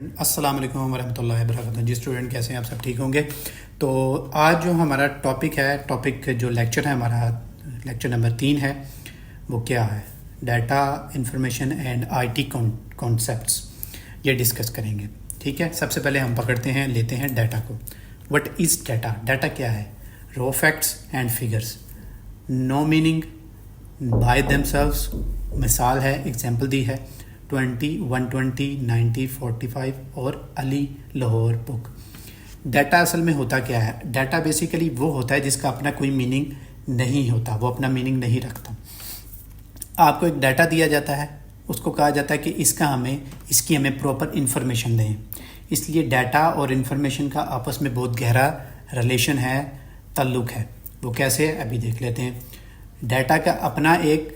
السلام علیکم ورحمۃ اللہ وبرکاتہ. جی اسٹوڈنٹ کیسے ہیں آپ؟ سب ٹھیک ہوں گے. تو آج جو ہمارا ٹاپک جو لیکچر ہے ہمارا لیکچر نمبر 3 ہے، وہ کیا ہے؟ Data information and I T concepts, یہ ڈسکس کریں گے. ٹھیک ہے، سب سے پہلے ہم لیتے ہیں ڈیٹا کو. What is data? ڈیٹا کیا ہے؟ Raw facts and figures, no meaning by them selves. مثال ہے، ایگزامپل دی ہے 20, 120, 90, 45 اور علی لاہور بک. ڈیٹا اصل میں ہوتا کیا ہے؟ ڈیٹا بیسیکلی وہ ہوتا ہے جس کا اپنا کوئی میننگ نہیں ہوتا، وہ اپنا میننگ نہیں رکھتا. آپ کو ایک ڈیٹا دیا جاتا ہے، اس کو کہا جاتا ہے کہ اس کی ہمیں پراپر انفارمیشن دیں. اس لیے ڈیٹا اور انفارمیشن کا آپس میں بہت گہرا ریلیشن ہے، تعلق ہے. وہ کیسے ہے ابھی دیکھ لیتے ہیں. ڈیٹا کا اپنا ایک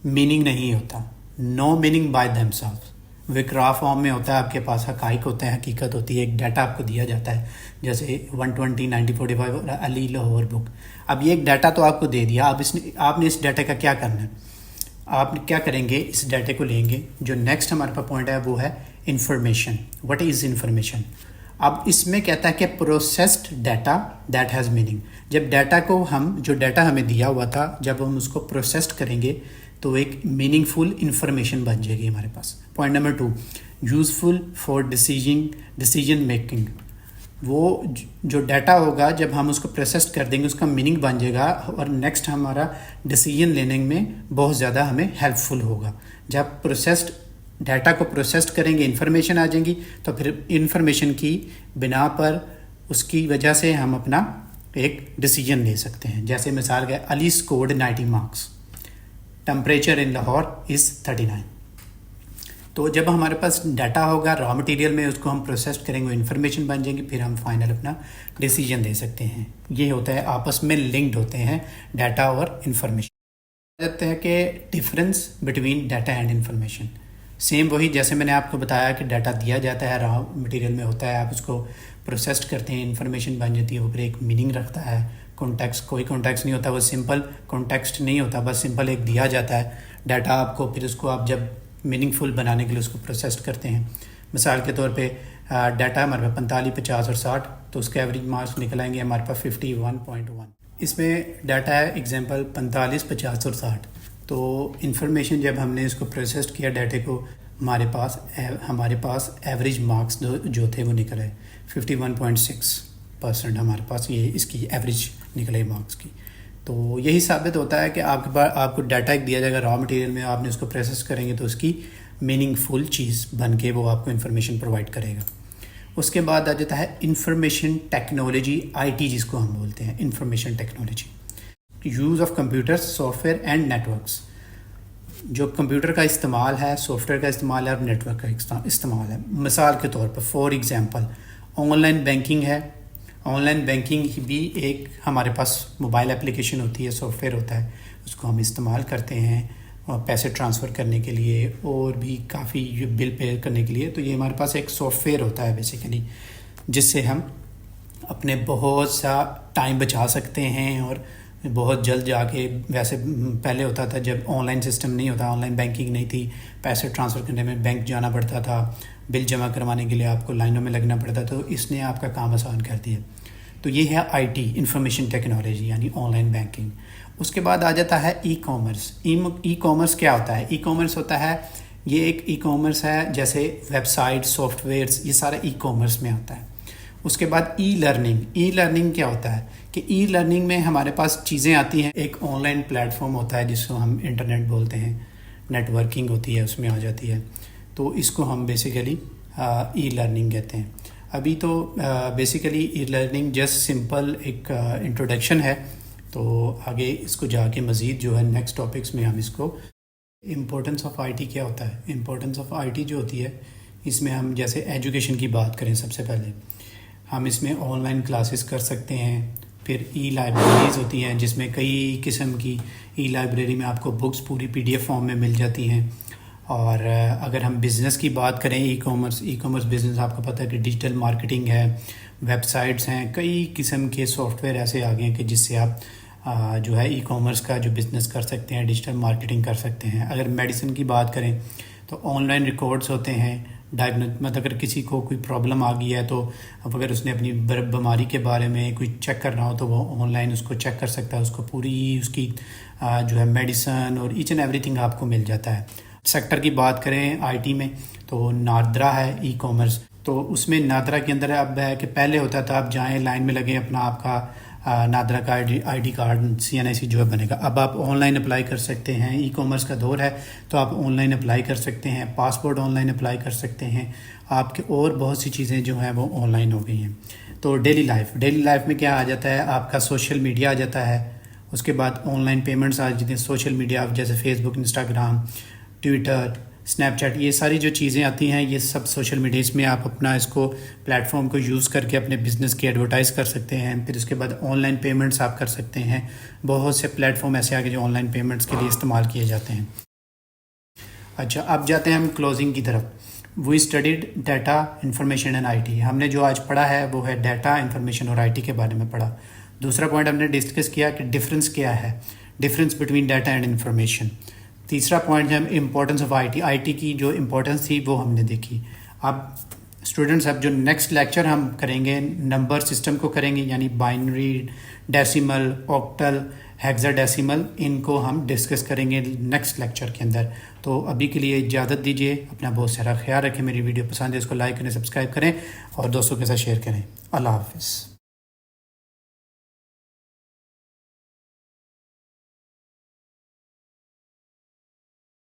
میننگ نہیں ہوتا، no meaning by them self. وکرا فارم میں ہوتا ہے، آپ کے پاس حقائق ہوتے ہیں، حقیقت ہوتی ہے. ایک ڈیٹا آپ کو دیا جاتا ہے جیسے 120, 90, 45 اور علی لاہور بک. اب یہ ایک ڈیٹا تو آپ کو دے دیا، آپ نے اس ڈیٹا کا کیا کرنا ہے؟ آپ کیا کریں گے؟ اس ڈیٹا کو لیں گے. جو نیکسٹ ہمارے پاس پوائنٹ ہے وہ ہے انفارمیشن. What is information? اب اس میں کہتا ہے کہ processed data that has meaning. جب ڈیٹا کو جو ڈیٹا ہمیں دیا ہوا تھا، جب ہم اس کو پروسیسڈ کریں گے تو ایک میننگ فل انفارمیشن بن جائے گی ہمارے پاس. Point number 2، useful for decision making. وہ جو ڈیٹا ہوگا جب ہم اس کو پروسیس کر دیں گے، اس کا میننگ بن جائے گا اور نیکسٹ ہمارا ڈیسیجن لینے میں بہت زیادہ ہمیں ہیلپ فل ہوگا. جب ڈیٹا کو پروسیسڈ کریں گے، انفارمیشن آ جائیں گی، تو پھر انفارمیشن کی بنا پر اس کی وجہ سے ہم اپنا ایک ڈیسیجن لے سکتے ہیں. جیسے مثال ہے، علی اسکورڈ 90 مارکس، ٹمپریچر ان لاہور از 39. تو جب ہمارے پاس ڈیٹا ہوگا را مٹیریل میں، اس کو ہم پروسیس کریں گے، انفارمیشن بن جائیں گی، پھر ہم فائنل اپنا ڈیسیجن لے سکتے ہیں. یہ ہوتا ہے آپس میں لنکڈ ہوتے ہیں ڈیٹا اور انفارمیشن. کہتے ہیں کہ difference between data and information. Same وہی جیسے میں نے آپ کو بتایا کہ ڈیٹا دیا جاتا ہے، را مٹیریل میں ہوتا ہے، آپ اس کو پروسیس کرتے ہیں، انفارمیشن بن جاتی ہے، اوپر ایک میننگ رکھتا ہے. کوئی کانٹیکسٹ نہیں ہوتا، وہ سمپل کانٹیکسٹ نہیں ہوتا، بس سمپل ایک دیا جاتا ہے ڈیٹا آپ کو، پھر اس کو آپ جب میننگ فل بنانے کے لیے اس کو پروسیس کرتے ہیں. مثال کے طور پہ ڈیٹا ہمارے پاس 45, 50 اور 60، تو اس کے ایوریج مارکس نکل آئیں گے ہمارے پاس 51.1. اس میں ڈیٹا ہے ایگزامپل 45, 50 اور 60. تو انفارمیشن جب ہم نے اس کو پروسیس کیا ڈیٹے کو، ہمارے پاس ایوریج مارکس جو تھے وہ نکل آئے 51.6% ہمارے پاس. یہ اس کی ایوریج نکلے مارکس کی. تو یہی ثابت ہوتا ہے کہ آپ کو ڈیٹا ایک دیا جائے گا را مٹیریل میں، آپ نے اس کو پروسیس کریں گے تو اس کی میننگ فل چیز بن کے وہ آپ کو انفارمیشن پرووائڈ کرے گا. اس کے بعد آ جاتا ہے انفارمیشن ٹیکنالوجی، آئی ٹی جس کو ہم بولتے ہیں. Information technology, use of computer, soft where and networks. جو کمپیوٹر کا استعمال ہے، سافٹ ویئر کا استعمال ہے اور نیٹ ورک کا استعمال ہے. مثال کے طور پر for example online banking ہے. آن لائن بینکنگ بھی ایک ہمارے پاس موبائل اپلیکیشن ہوتی ہے، سافٹ ویئر ہوتا ہے، اس کو ہم استعمال کرتے ہیں پیسے ٹرانسفر کرنے کے لیے اور بھی کافی بل پے کرنے کے لیے. تو یہ ہمارے پاس ایک سافٹ ویئر ہوتا ہے بیسیکلی، جس سے ہم اپنے بہت سا ٹائم بچا سکتے ہیں اور بہت جلد جا کے. ویسے پہلے ہوتا تھا جب آن لائن سسٹم نہیں ہوتا، آن لائن بینکنگ نہیں تھی، پیسے ٹرانسفر کرنے میں بینک جانا پڑتا تھا، بل جمع کروانے کے لیے آپ کو لائنوں میں لگنا پڑتا، تو اس نے آپ کا کام آسان کر دیا. تو یہ ہے آئی ٹی، انفارمیشن ٹیکنالوجی، یعنی آن لائن بینکنگ. اس کے بعد آ جاتا ہے ای کامرس. ای کامرس کیا ہوتا ہے؟ ای کامرس ہوتا ہے، یہ ایک ای کامرس ہے جیسے ویب سائٹ، سافٹ ویئرس، یہ سارا ای کامرس میں آتا ہے. اس کے بعد ای لرننگ. ای لرننگ کیا ہوتا ہے کہ ای لرننگ میں ہمارے پاس چیزیں آتی ہیں. ایک آن لائن پلیٹ فارم ہوتا ہے جس کو ہم انٹرنیٹ بولتے ہیں، نیٹ ورکنگ ہوتی ہے، اس میں آ جاتی ہے. تو اس کو ہم بیسیکلی ای لرننگ کہتے ہیں. ابھی تو basically e learning just simple ایک انٹروڈکشن ہے. تو آگے اس کو جا کے مزید جو ہے نیکسٹ ٹاپکس میں ہم اس کو امپورٹنس آف آئی ٹی کیا ہوتا ہے. امپورٹنس آف آئی ٹی جو ہوتی ہے، اس میں ہم جیسے ایجوکیشن کی بات کریں، سب سے پہلے ہم اس میں آن لائن کلاسز کر سکتے ہیں. پھر ای لائبریریز ہوتی ہیں جس میں کئی قسم کی ای لائبریری میں آپ کو بکس پوری PDF فارم میں مل جاتی ہیں. اور اگر ہم بزنس کی بات کریں، ای کامرس بزنس، آپ کو پتہ ہے کہ ڈیجیٹل مارکیٹنگ ہے، ویب سائٹس ہیں، کئی قسم کے سافٹ ویئر ایسے آ گئے ہیں کہ جس سے آپ جو ہے ای کامرس کا جو بزنس کر سکتے ہیں، ڈیجیٹل مارکیٹنگ کر سکتے ہیں. اگر میڈیسن کی بات کریں تو آن لائن ریکارڈز ہوتے ہیں، مطلب اگر کسی کو کوئی پرابلم آ گئی ہے تو اب اگر اس نے اپنی بیماری کے بارے میں کوئی چیک کرنا ہو تو وہ آن لائن اس کو چیک کر سکتا ہے، اس کو پوری اس کی جو ہے میڈیسن اور ایچ اینڈ ایوری تھنگ آپ کو مل جاتا ہے۔ سیکٹر کی بات کریں آئی ٹی میں تو نادرا ہے ای کامرس، تو اس میں نادرا کے اندر اب ہے کہ پہلے ہوتا تھا آپ جائیں لائن میں لگیں اپنا آپ کا نادرا کا آئی ڈی کارڈ CNIC جو ہے بنے گا، اب آپ آن لائن اپلائی کر سکتے ہیں، ای کامرس کا دور ہے تو آپ آن لائن اپلائی کر سکتے ہیں، پاسپورٹ آن لائن اپلائی کر سکتے ہیں، آپ کے اور بہت سی چیزیں جو ہیں وہ آن لائن ہو گئی ہیں۔ تو ڈیلی لائف میں کیا آ جاتا ہے، آپ کا سوشل میڈیا آ جاتا ہے، اس کے بعد آن لائن پیمنٹس آ جاتی ہیں، سوشل میڈیا جیسے فیس بک، انسٹاگرام، ٹویٹر، اسنیپ چیٹ، یہ ساری جو چیزیں آتی ہیں یہ سب سوشل میڈیا، اس میں آپ اپنا اس کو پلیٹ فارم کو یوز کر کے اپنے بزنس کی ایڈورٹائز کر سکتے ہیں۔ پھر اس کے بعد آن لائن پیمنٹس آپ کر سکتے ہیں، بہت سے پلیٹ فارم ایسے آگے جو آن لائن پیمنٹس کے لیے استعمال کیے جاتے ہیں۔ اچھا، اب جاتے ہیں ہم کلوزنگ کی طرف۔ We studied data information and IT، ہم نے جو آج پڑھا ہے وہ ہے ڈیٹا انفارمیشن اور IT کے بارے میں پڑھا۔ دوسرا پوائنٹ ہم نے ڈسکس کیا کہ ڈفرینس کیا ہے، difference between data and information. تیسرا پوائنٹ ہے امپورٹنس آف IT کی جو امپورٹنس تھی وہ ہم نے دیکھی۔ اب اسٹوڈنٹس اب جو نیکسٹ لیکچر ہم کریں گے نمبر سسٹم کو کریں گے، یعنی binary, decimal, octal, hexadecimal, ان کو ہم ڈسکس کریں گے نیکسٹ لیکچر کے اندر۔ تو ابھی کے لیے اجازت دیجیے، اپنا بہت سارا خیال رکھیں، میری ویڈیو پسند ہے اس کو لائک کریں، سبسکرائب کریں اور دوستوں کے ساتھ شیئر کریں۔ اللہ حافظ۔